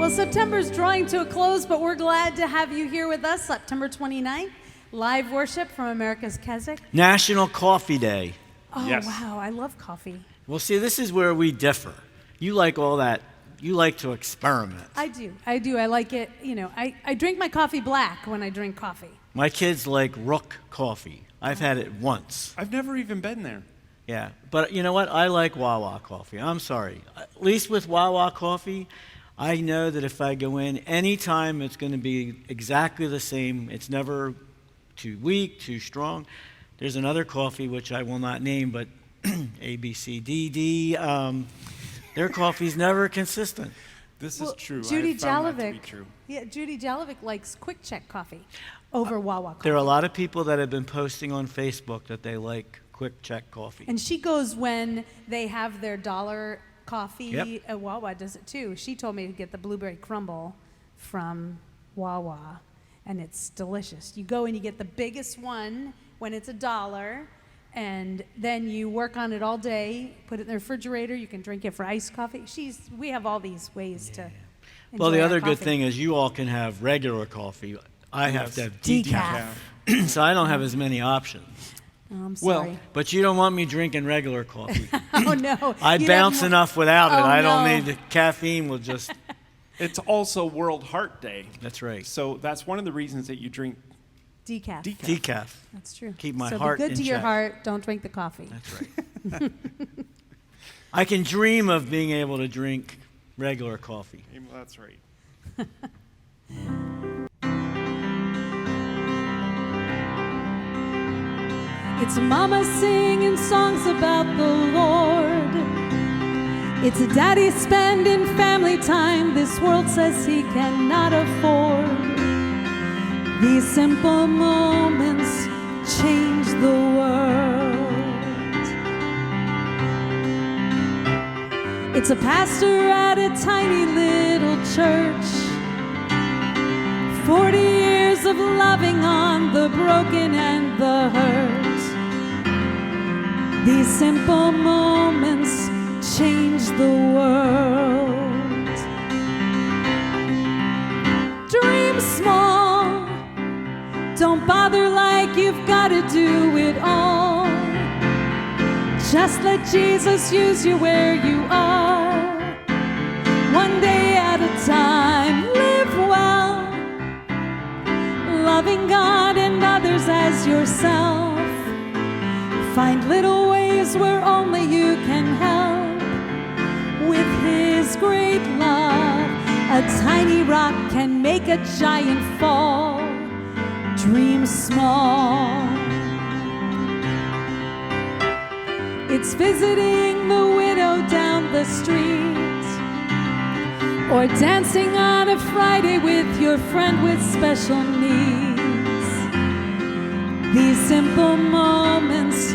Well, September's drawing to a close, but we're glad to have you here with us. September 29th, live worship from America's Keswick. National Coffee Day. Oh, Yes. wow, I love coffee. Well, see, this is where we differ. You like all that. You like to experiment. I do. I like it. You know, I drink my coffee black when I drink coffee. My kids like Rook coffee. I've had it once. I've never even been there. Yeah, but you know what? I like Wawa coffee. I'm sorry. At least with Wawa coffee, I know that if I go in anytime, it's going to be exactly the same. It's never too weak, too strong. There's another coffee, which I will not name, but ABCDD. Their coffee's never consistent. This is true. Judy I found that to Jalovic. be true. Yeah, Judy Jalovic likes Quick Check coffee over Wawa coffee. There are a lot of people that have been posting on Facebook that they like Quick Check coffee. And she goes when they have their dollar coffee. Yep. Wawa does it too. She told me to get the blueberry crumble from Wawa, and it's delicious. You go and you get the biggest one when it's $1, and then you work on it all day, put it in the refrigerator. You can drink it for iced coffee. We have all these ways to enjoy Well, the our other good coffee. thing is you all can have regular coffee. I have to have Decaf. decaf. So I don't have as many options. Oh, I'm Well, sorry. But you don't want me drinking regular coffee. Oh, no. I You'd bounce have enough without it. Oh, I don't no. need the caffeine. Will just. It's also World Heart Day. That's right. So that's one of the reasons that you drink Decaf. decaf. Decaf. That's true. Keep my so heart be good in to your check. heart. Don't drink the coffee. That's right. I can dream of being able to drink regular coffee. Well, that's right. It's mama singing songs about the Lord. It's a daddy spending family time this world says he cannot afford. These simple moments change the world. It's a pastor at a tiny little church. 40 years of loving on the broken and the hurt. These simple moments change the world. Dream small. Don't bother like you've got to do it all. Just let Jesus use you where you are. One day at a time, live well. Loving God and others as yourself. Find little ways where only you can help. With His great love, a tiny rock can make a giant fall. Dream small. It's visiting the widow down the street, or dancing on a Friday with your friend with special needs. These simple moments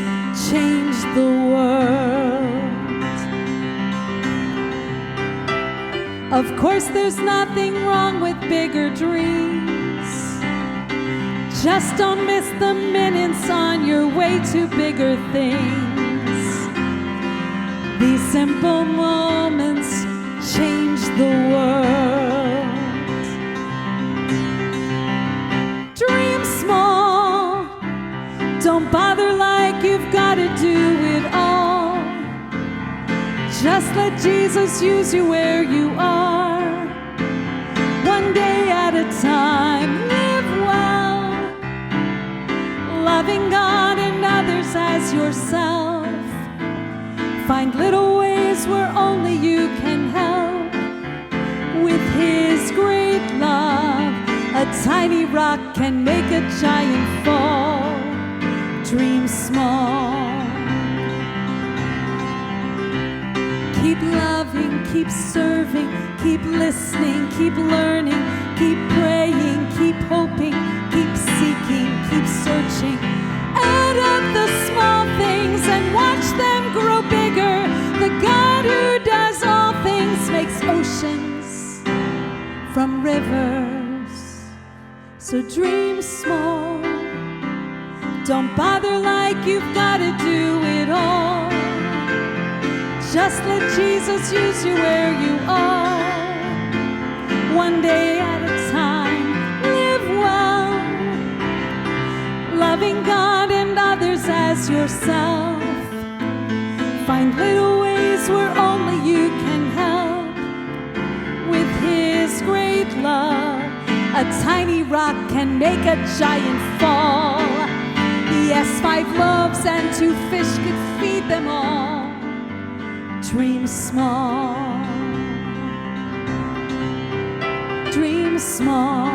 change the world. Of course, there's nothing wrong with bigger dreams. Just don't miss the minutes on your way to bigger things. These simple moments change the world. Dream small. Don't bother like you've got to do it all. Just let Jesus use you where you are. One day at a time, live well. Loving God and others as yourself. Find little ways where only you can help. With His great love, a tiny rock can make a giant fall. Dream small. Keep loving, keep serving, keep listening, keep learning, keep praying, keep hoping, keep seeking, keep searching. Add up the small things and watch them grow bigger. The God who does all things makes oceans from rivers. So dream small. Don't bother like you've got to do it all. Just let Jesus use you where you are. one day at a time. Live well, loving God and others as yourself. Find little ways where only you can help. With His great love, a tiny rock can make a giant fall. Yes, 5 loaves and 2 fish could feed them all. Dream small, dream small.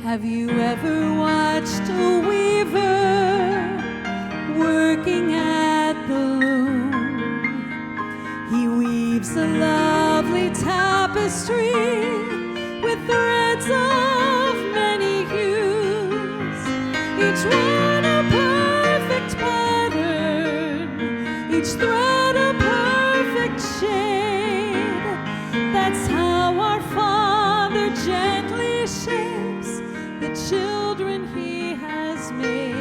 Have you ever watched a weaver working at the loom? He weaves a lovely tapestry with threads of many hues, each one a perfect pattern, each thread a perfect shade. That's how our Father gently shapes the children He has made.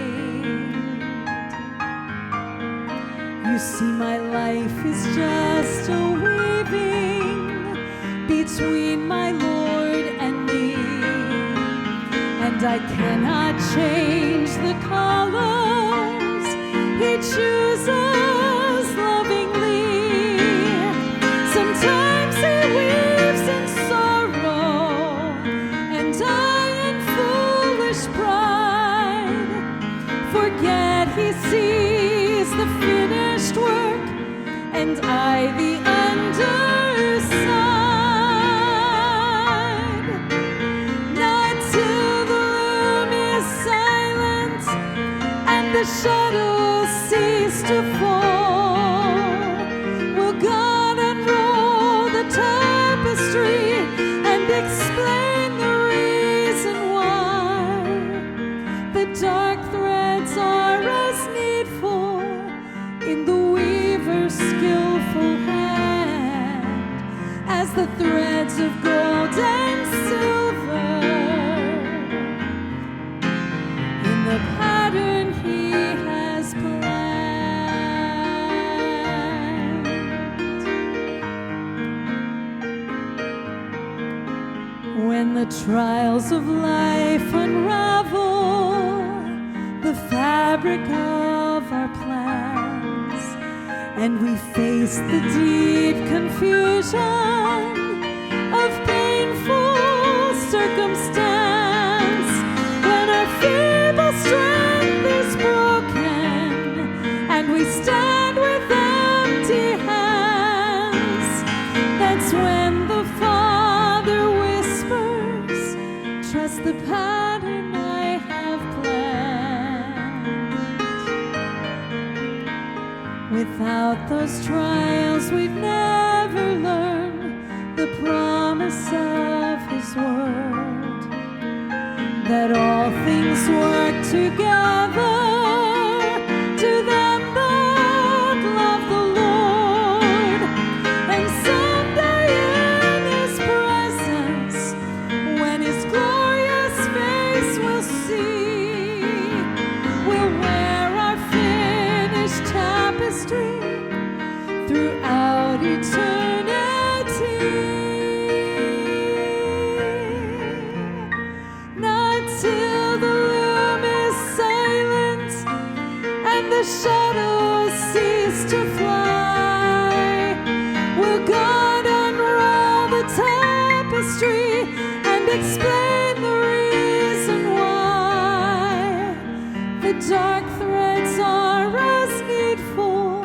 You see, my life is just a weaving between my Lord and me, and I cannot change the colors He chooses lovingly. Sometimes He weaves in sorrow, and I in foolish pride forget He sees the finished work, and I the underside. Not till the loom is silent and the shadows cease to fall will God unroll the tapestry and explain the reason why the dark threads are as needful in the weaver's skillful hand as the threads of gold and silver in the pattern He has planned. When the trials of life unravel the fabric of our plans, and we face the deep confusion of painful circumstance, when our feeble strength is broken and we stand with empty hands, that's when the Father whispers, trust the pattern I have planned. Without those trials, we'd never learn the promise of His word, that all things work together to them that love the Lord, and someday in His presence, when His glorious face we'll see, we'll wear our finished tapestry throughout eternity. Not till the loom is silent and the shadows cease to fly will God unroll the tapestry and explain the reason why the dark threads are as needful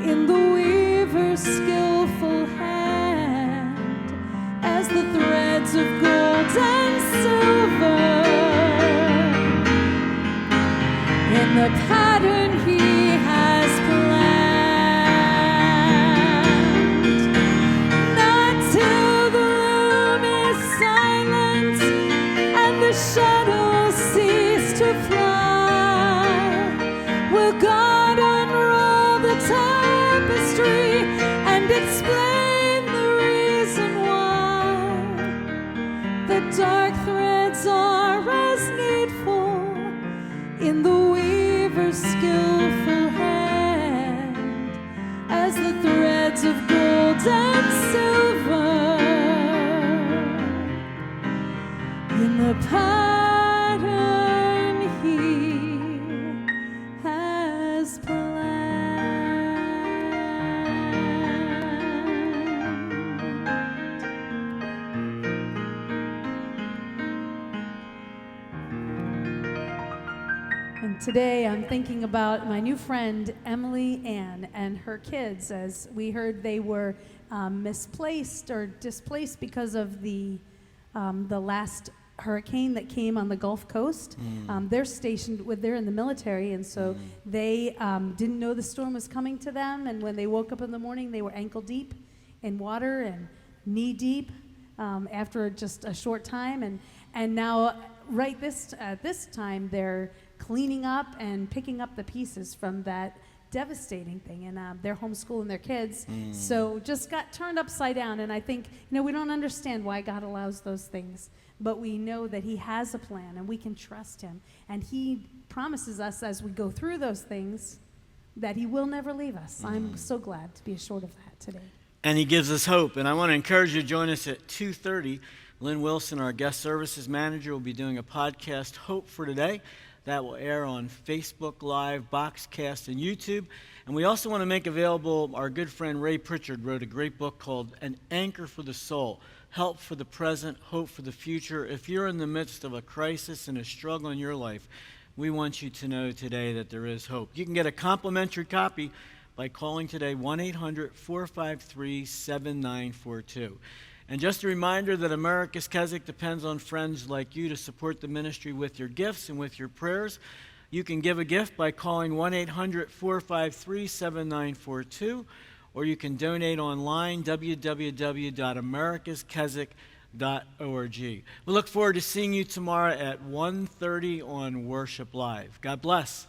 in the weaver's skillful hand as the threads of gold and silver in the pattern He has planned. Not till the loom is silent and the shadows cease to fly will God unroll the tapestry and explain the reason why the dark threads are as needful in the weaver's skillful hand as the threads of gold and silver in the pattern He has And today I'm thinking about my new friend Emily Ann and her kids. As we heard, they were misplaced or displaced because of the last hurricane that came on the Gulf Coast. They're stationed they're in the military, and so they didn't know the storm was coming to them. And when they woke up in the morning, they were ankle deep in water and knee deep after just a short time. And now, right at this time, they're cleaning up and picking up the pieces from that devastating thing, and they're homeschooling their kids. So just got turned upside down. And I think, we don't understand why God allows those things, but we know that he has a plan and we can trust him. And he promises us as we go through those things that he will never leave us. I'm so glad to be assured of that today. And he gives us hope. And I want to encourage you to join us at 2:30. Lynn Wilson, our guest services manager, will be doing a podcast, Hope for Today. That will air on Facebook Live, Boxcast, and YouTube. And we also want to make available, our good friend Ray Pritchard wrote a great book called An Anchor for the Soul, Help for the Present, Hope for the Future. If you're in the midst of a crisis and a struggle in your life, we want you to know today that there is hope. You can get a complimentary copy by calling today 1-800-453-7942. And just a reminder that America's Keswick depends on friends like you to support the ministry with your gifts and with your prayers. You can give a gift by calling 1-800-453-7942, or you can donate online, www.americaskeswick.org. We look forward to seeing you tomorrow at 1:30 on Worship Live. God bless.